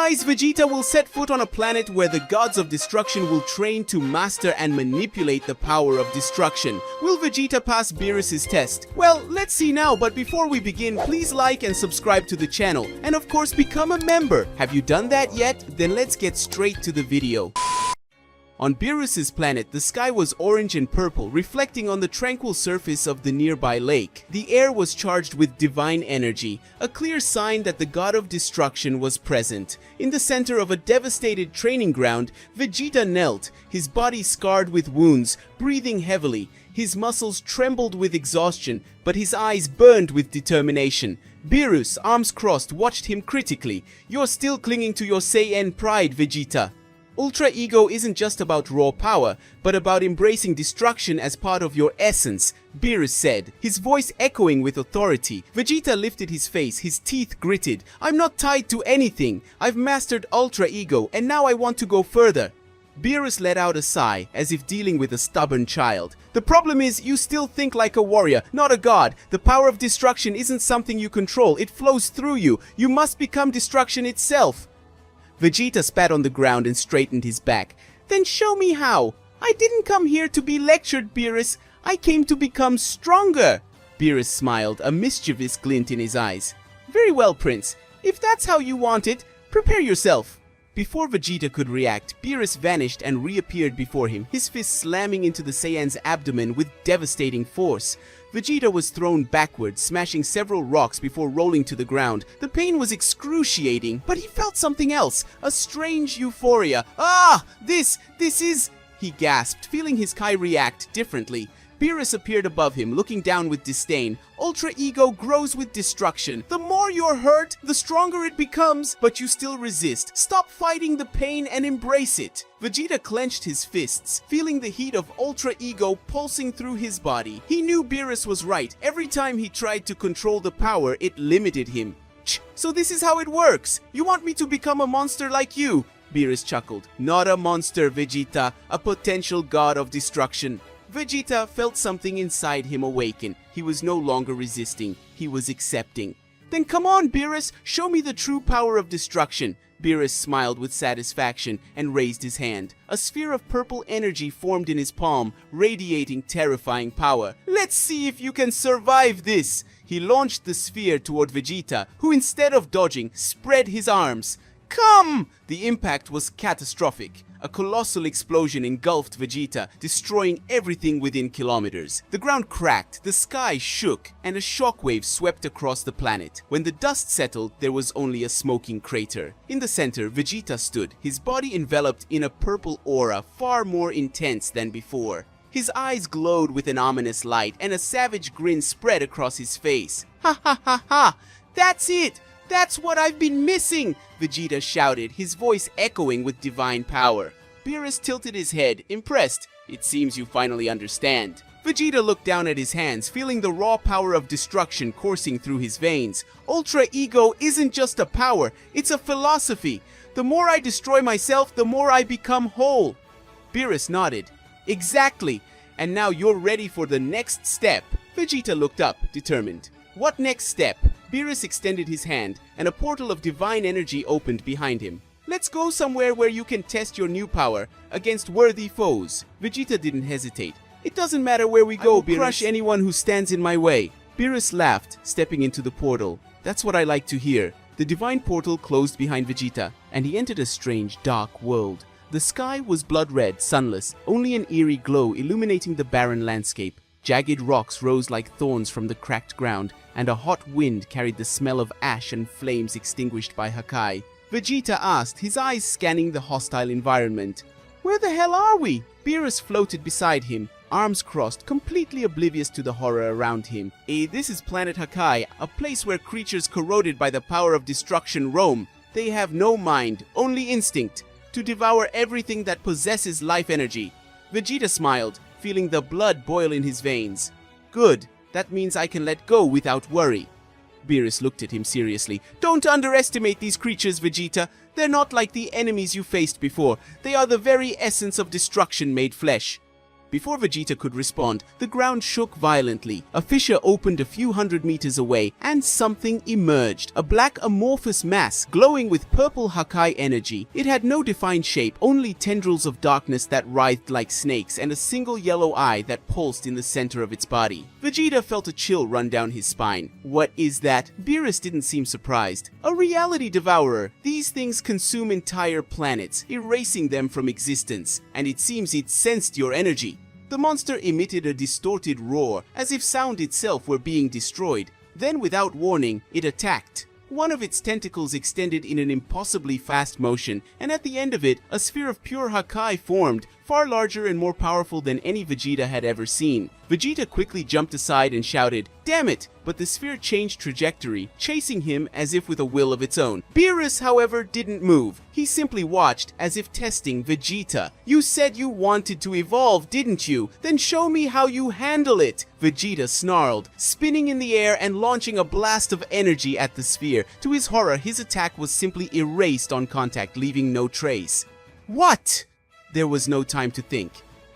Guys, Vegeta will set foot on a planet where the gods of destruction will train to master and manipulate the power of destruction. Will Vegeta pass Beerus' test? Well, let's see now, but before we begin, please like and subscribe to the channel. And of course, become a member. Have you done that yet? Then let's get straight to the video. On Beerus' planet, the sky was orange and purple, reflecting on the tranquil surface of the nearby lake. The air was charged with divine energy, a clear sign that the god of destruction was present. In the center of a devastated training ground, Vegeta knelt, his body scarred with wounds, breathing heavily. His muscles trembled with exhaustion, but his eyes burned with determination. Beerus, arms crossed, watched him critically. "You're still clinging to your Saiyan pride, Vegeta. Ultra Ego isn't just about raw power, but about embracing destruction as part of your essence," Beerus said, his voice echoing with authority. Vegeta lifted his face, his teeth gritted. "I'm not tied to anything. I've mastered Ultra Ego, and now I want to go further." Beerus let out a sigh, as if dealing with a stubborn child. "The problem is, you still think like a warrior, not a god. The power of destruction isn't something you control, it flows through you. You must become destruction itself." Vegeta spat on the ground and straightened his back. "Then show me how. I didn't come here to be lectured, Beerus. I came to become stronger." Beerus smiled, a mischievous glint in his eyes. "Very well, Prince. If that's how you want it, prepare yourself." Before Vegeta could react, Beerus vanished and reappeared before him, his fist slamming into the Saiyan's abdomen with devastating force. Vegeta was thrown backwards, smashing several rocks before rolling to the ground. The pain was excruciating, but he felt something else, a strange euphoria. "Ah! This is..." he gasped, feeling his Kai react differently. Beerus appeared above him, looking down with disdain. "Ultra Ego grows with destruction. The more you're hurt, the stronger it becomes, but you still resist. Stop fighting the pain and embrace it." Vegeta clenched his fists, feeling the heat of Ultra Ego pulsing through his body. He knew Beerus was right. Every time he tried to control the power, it limited him. "So this is how it works. You want me to become a monster like you?" Beerus chuckled. "Not a monster, Vegeta. A potential god of destruction." Vegeta felt something inside him awaken. He was no longer resisting. He was accepting. "Then come on, Beerus. Show me the true power of destruction." Beerus smiled with satisfaction and raised his hand. A sphere of purple energy formed in his palm, radiating terrifying power. "Let's see if you can survive this." He launched the sphere toward Vegeta, who instead of dodging, spread his arms. "Come!" The impact was catastrophic. A colossal explosion engulfed Vegeta, destroying everything within kilometers. The ground cracked, the sky shook, and a shockwave swept across the planet. When the dust settled, there was only a smoking crater. In the center, Vegeta stood, his body enveloped in a purple aura far more intense than before. His eyes glowed with an ominous light, and a savage grin spread across his face. "Ha ha ha ha! That's it! That's what I've been missing!" Vegeta shouted, his voice echoing with divine power. Beerus tilted his head, impressed. "It seems you finally understand." Vegeta looked down at his hands, feeling the raw power of destruction coursing through his veins. "Ultra Ego isn't just a power, it's a philosophy. The more I destroy myself, the more I become whole." Beerus nodded. "Exactly. And now you're ready for the next step." Vegeta looked up, determined. "What next step?" Beerus extended his hand, and a portal of divine energy opened behind him. "Let's go somewhere where you can test your new power against worthy foes." Vegeta didn't hesitate. "It doesn't matter where we go, Beerus. Crush anyone who stands in my way." Beerus laughed, stepping into the portal. "That's what I like to hear." The divine portal closed behind Vegeta, and he entered a strange, dark world. The sky was blood red, sunless, only an eerie glow illuminating the barren landscape. Jagged rocks rose like thorns from the cracked ground, and a hot wind carried the smell of ash and flames extinguished by Hakkai. Vegeta asked, his eyes scanning the hostile environment. "Where the hell are we?" Beerus floated beside him, arms crossed, completely oblivious to the horror around him. This is Planet Hakai, a place where creatures corroded by the power of destruction roam. They have no mind, only instinct, to devour everything that possesses life energy." Vegeta smiled, feeling the blood boil in his veins. "Good, that means I can let go without worry." Beerus looked at him seriously. "Don't underestimate these creatures, Vegeta. They're not like the enemies you faced before. They are the very essence of destruction made flesh." Before Vegeta could respond, the ground shook violently. A fissure opened a few hundred meters away, and something emerged. A black amorphous mass, glowing with purple Hakkai energy. It had no defined shape, only tendrils of darkness that writhed like snakes, and a single yellow eye that pulsed in the center of its body. Vegeta felt a chill run down his spine. What is that? Beerus didn't seem surprised. A reality devourer. These things consume entire planets, erasing them from existence, and it seems it sensed your energy. The monster emitted a distorted roar, as if sound itself were being destroyed. Then, without warning, it attacked. One of its tentacles extended in an impossibly fast motion, and at the end of it, a sphere of pure Hakkai formed, far larger and more powerful than any Vegeta had ever seen. Vegeta quickly jumped aside and shouted, "Damn it!" But the sphere changed trajectory, chasing him as if with a will of its own. Beerus, however, didn't move. He simply watched, as if testing Vegeta. "You said you wanted to evolve, didn't you? Then show me how you handle it!" Vegeta snarled, spinning in the air and launching a blast of energy at the sphere. To his horror, his attack was simply erased on contact, leaving no trace. What? There was no time to think.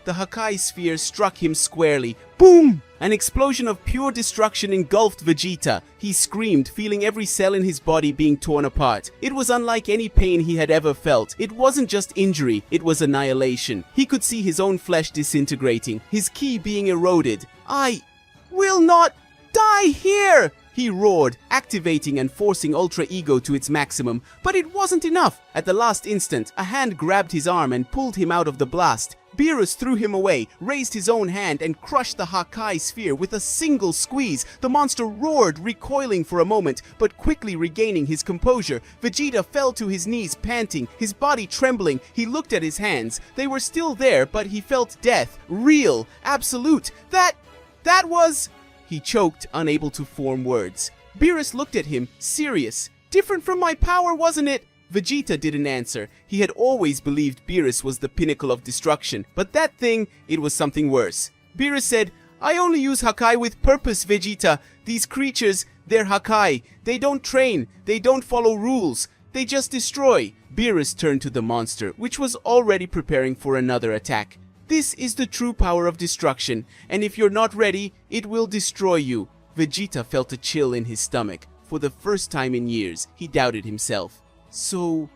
The Hakkai sphere struck him squarely. Boom! An explosion of pure destruction engulfed Vegeta. He screamed, feeling every cell in his body being torn apart. It was unlike any pain he had ever felt. It wasn't just injury, it was annihilation. He could see his own flesh disintegrating, his ki being eroded. "I will not die here!" he roared, activating and forcing Ultra Ego to its maximum. But it wasn't enough. At the last instant, a hand grabbed his arm and pulled him out of the blast. Beerus threw him away, raised his own hand, and crushed the Hakkai sphere with a single squeeze. The monster roared, recoiling for a moment, but quickly regaining his composure. Vegeta fell to his knees, panting, his body trembling. He looked at his hands. They were still there, but he felt death. Real, absolute. That was... He choked, unable to form words. Beerus looked at him, serious. "Different from my power, wasn't it?" Vegeta didn't answer. He had always believed Beerus was the pinnacle of destruction, but that thing, it was something worse. Beerus said, "I only use Hakkai with purpose, Vegeta. These creatures, they're Hakkai. They don't train, they don't follow rules, they just destroy." Beerus turned to the monster, which was already preparing for another attack. "This is the true power of destruction, and if you're not ready, it will destroy you." Vegeta felt a chill in his stomach. For the first time in years, he doubted himself. "So,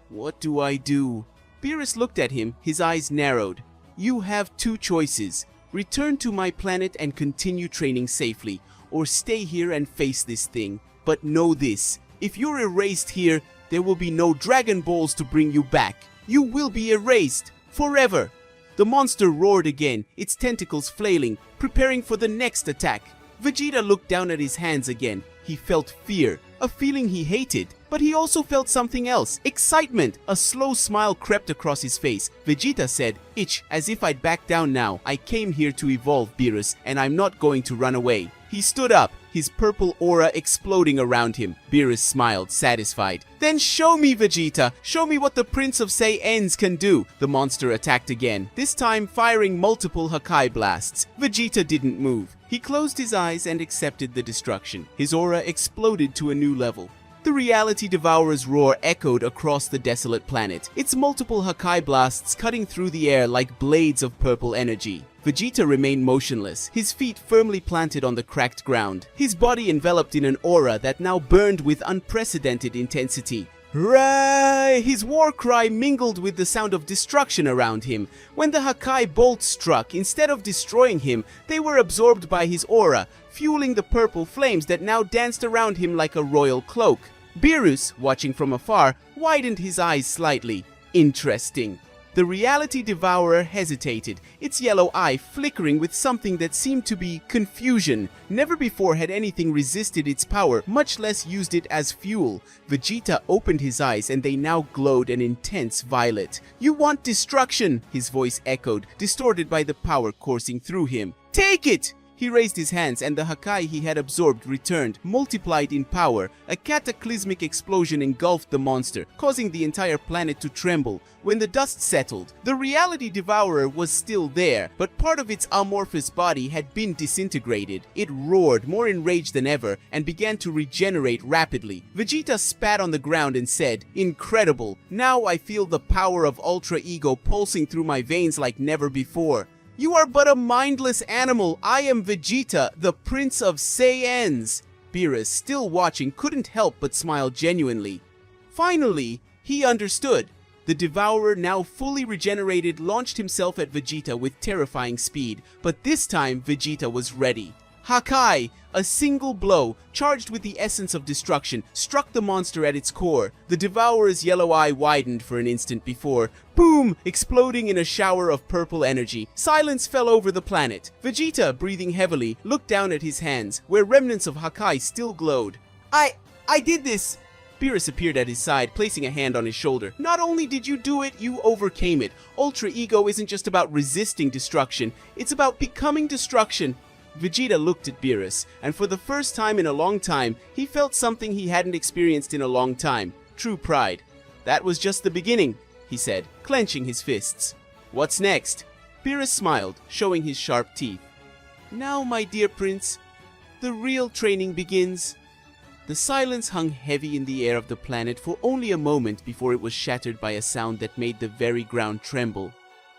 what do I do?" Beerus looked at him, his eyes narrowed. "You have two choices. Return to my planet and continue training safely, or stay here and face this thing. But know this, if you're erased here, there will be no Dragon Balls to bring you back. You will be erased, forever." The monster roared again, its tentacles flailing, preparing for the next attack. Vegeta looked down at his hands again. He felt fear, a feeling he hated, but he also felt something else, excitement. A slow smile crept across his face. Vegeta said, "Itch, as if I'd back down now. I came here to evolve, Beerus, and I'm not going to run away." He stood up, his purple aura exploding around him. Beerus smiled, satisfied. "Then show me, Vegeta! Show me what the Prince of Saiyans can do!" The monster attacked again, this time firing multiple Hakkai blasts. Vegeta didn't move. He closed his eyes and accepted the destruction. His aura exploded to a new level. The reality devourer's roar echoed across the desolate planet, its multiple Hakkai blasts cutting through the air like blades of purple energy. Vegeta remained motionless, his feet firmly planted on the cracked ground, his body enveloped in an aura that now burned with unprecedented intensity. Rai! His war cry mingled with the sound of destruction around him. When the Hakkai bolt struck, instead of destroying him, they were absorbed by his aura, fueling the purple flames that now danced around him like a royal cloak. Beerus, watching from afar, widened his eyes slightly. Interesting. The reality devourer hesitated, its yellow eye flickering with something that seemed to be confusion. Never before had anything resisted its power, much less used it as fuel. Vegeta opened his eyes and they now glowed an intense violet. "You want destruction!" his voice echoed, distorted by the power coursing through him. "Take it!" He raised his hands and the Hakkai he had absorbed returned, multiplied in power. A cataclysmic explosion engulfed the monster, causing the entire planet to tremble. When the dust settled, the reality devourer was still there, but part of its amorphous body had been disintegrated. It roared, more enraged than ever, and began to regenerate rapidly. Vegeta spat on the ground and said, "Incredible! Now I feel the power of Ultra Ego pulsing through my veins like never before." You are but a mindless animal. I am Vegeta, the Prince of Saiyans. Beerus, still watching, couldn't help but smile genuinely. Finally, he understood. The Devourer, now fully regenerated, launched himself at Vegeta with terrifying speed, but this time Vegeta was ready. Hakkai, a single blow, charged with the essence of destruction, struck the monster at its core. The Devourer's yellow eye widened for an instant before, boom, exploding in a shower of purple energy. Silence fell over the planet. Vegeta, breathing heavily, looked down at his hands, where remnants of Hakkai still glowed. I did this! Beerus appeared at his side, placing a hand on his shoulder. Not only did you do it, you overcame it. Ultra Ego isn't just about resisting destruction, it's about becoming destruction. Vegeta looked at Beerus, and for the first time in a long time, he felt something he hadn't experienced in a long time. True pride. That was just the beginning, he said, clenching his fists. What's next? Beerus smiled, showing his sharp teeth. Now, my dear prince, the real training begins. The silence hung heavy in the air of the planet for only a moment before it was shattered by a sound that made the very ground tremble.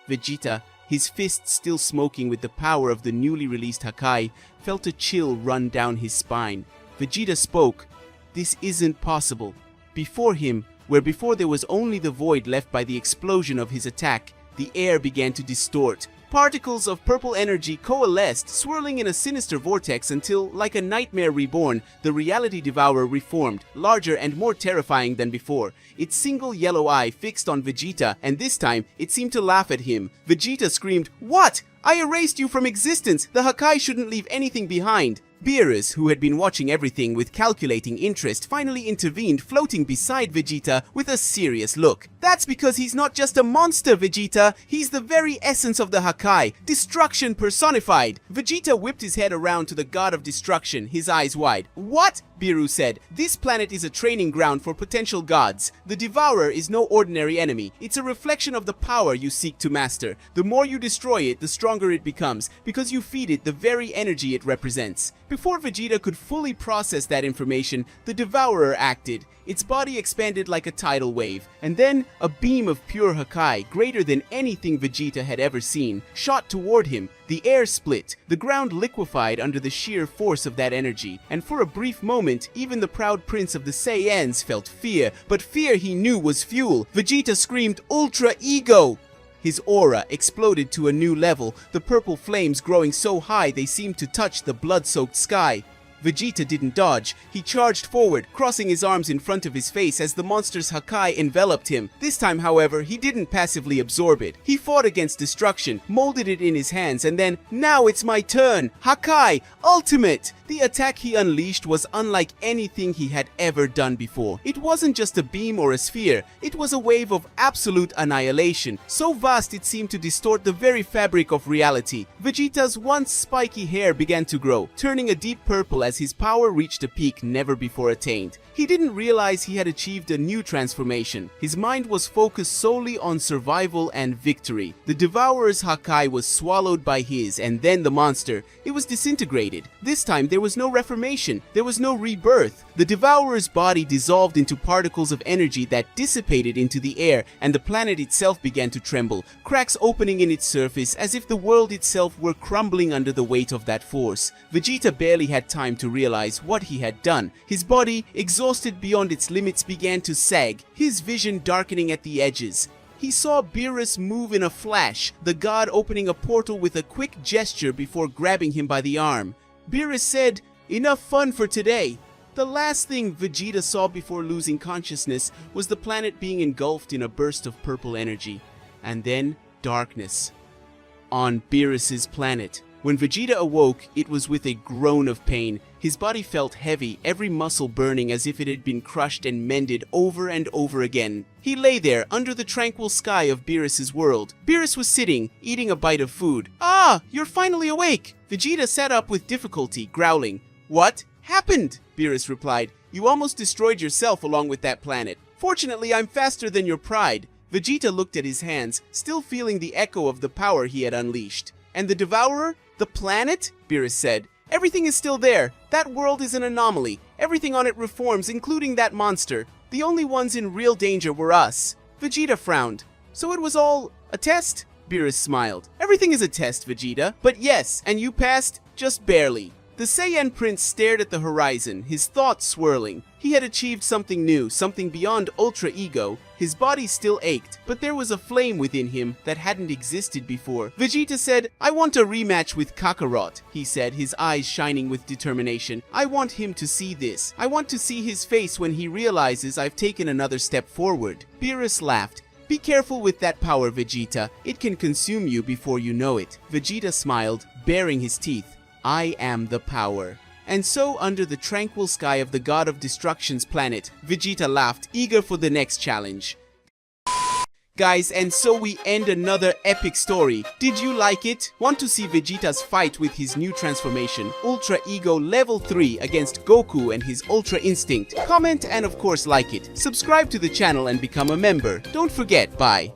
Vegeta, his fists still smoking with the power of the newly released Hakkai, felt a chill run down his spine. Vegeta spoke. This isn't possible. Before him, where before there was only the void left by the explosion of his attack, the air began to distort. Particles of purple energy coalesced, swirling in a sinister vortex until, like a nightmare reborn, the reality devourer reformed, larger and more terrifying than before. Its single yellow eye fixed on Vegeta, and this time, it seemed to laugh at him. Vegeta screamed, "What? I erased you from existence! The Hakkai shouldn't leave anything behind!" Beerus, who had been watching everything with calculating interest, finally intervened, floating beside Vegeta with a serious look. That's because he's not just a monster, Vegeta. He's the very essence of the Hakkai, destruction personified. Vegeta whipped his head around to the god of destruction, his eyes wide. What? Beerus said. This planet is a training ground for potential gods. The Devourer is no ordinary enemy. It's a reflection of the power you seek to master. The more you destroy it, the stronger it becomes, because you feed it the very energy it represents. Before Vegeta could fully process that information, the Devourer acted. Its body expanded like a tidal wave, and then a beam of pure Hakkai, greater than anything Vegeta had ever seen, shot toward him. The air split, the ground liquefied under the sheer force of that energy, and for a brief moment, even the proud prince of the Saiyans felt fear, but fear he knew was fuel. Vegeta screamed, "Ultra Ego!" His aura exploded to a new level, the purple flames growing so high they seemed to touch the blood-soaked sky. Vegeta didn't dodge. He charged forward, crossing his arms in front of his face as the monster's Hakkai enveloped him. This time, however, he didn't passively absorb it. He fought against destruction, molded it in his hands, and then, "Now it's my turn! Hakkai! Ultimate!" The attack he unleashed was unlike anything he had ever done before. It wasn't just a beam or a sphere, it was a wave of absolute annihilation, so vast it seemed to distort the very fabric of reality. Vegeta's once spiky hair began to grow, turning a deep purple as his power reached a peak never before attained. He didn't realize he had achieved a new transformation. His mind was focused solely on survival and victory. The Devourer's Hakkai was swallowed by his, and then the monster. It was disintegrated. This time there was no reformation. There was no rebirth. The Devourer's body dissolved into particles of energy that dissipated into the air, and the planet itself began to tremble, cracks opening in its surface as if the world itself were crumbling under the weight of that force. Vegeta barely had time to realize what he had done. His body, exhausted beyond its limits, began to sag, his vision darkening at the edges. He saw Beerus move in a flash, the god opening a portal with a quick gesture before grabbing him by the arm. Beerus said, "Enough fun for today." The last thing Vegeta saw before losing consciousness was the planet being engulfed in a burst of purple energy. And then, darkness. On Beerus's planet. When Vegeta awoke, it was with a groan of pain. His body felt heavy, every muscle burning as if it had been crushed and mended over and over again. He lay there, under the tranquil sky of Beerus's world. Beerus was sitting, eating a bite of food. "Ah, you're finally awake!" Vegeta sat up with difficulty, growling. "What happened?" Beerus replied. "You almost destroyed yourself along with that planet. Fortunately, I'm faster than your pride." Vegeta looked at his hands, still feeling the echo of the power he had unleashed. "And the Devourer? The planet?" Beerus said. "Everything is still there. That world is an anomaly. Everything on it reforms, including that monster. The only ones in real danger were us." Vegeta frowned. "So it was all a test?" Beerus smiled. Everything is a test, Vegeta. But yes, and you passed just barely. The Saiyan Prince stared at the horizon, his thoughts swirling. He had achieved something new, something beyond Ultra Ego. His body still ached, but there was a flame within him that hadn't existed before. Vegeta said, "I want a rematch with Kakarot," he said, his eyes shining with determination. "I want him to see this. I want to see his face when he realizes I've taken another step forward." Beerus laughed. "Be careful with that power, Vegeta. It can consume you before you know it." Vegeta smiled, baring his teeth. "I am the power." And so, under the tranquil sky of the God of Destruction's planet, Vegeta laughed, eager for the next challenge. Guys, and so we end another epic story. Did you like it? Want to see Vegeta's fight with his new transformation, Ultra Ego Level 3 against Goku and his Ultra Instinct? Comment and of course like it. Subscribe to the channel and become a member. Don't forget, bye.